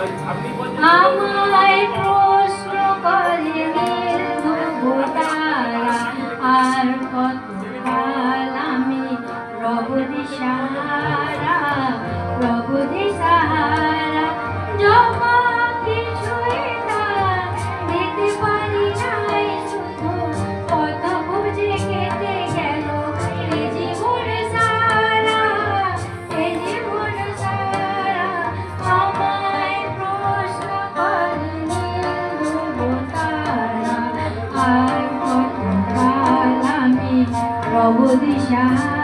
আমায় প্রশ্ন করে নীল-নভোতারা, আর কতকাল আমি রব দিশাহারা, রব দিশাহারা। জমা কিছুই না দিতে পারি নাই, শুধু কত বুঝে কেটে গেল এ জীবন সারা, এ জীবন সারা। আমায় প্রশ্ন করে নীল-নভোতারা, আর কতকাল আমি রব দিশাহারা।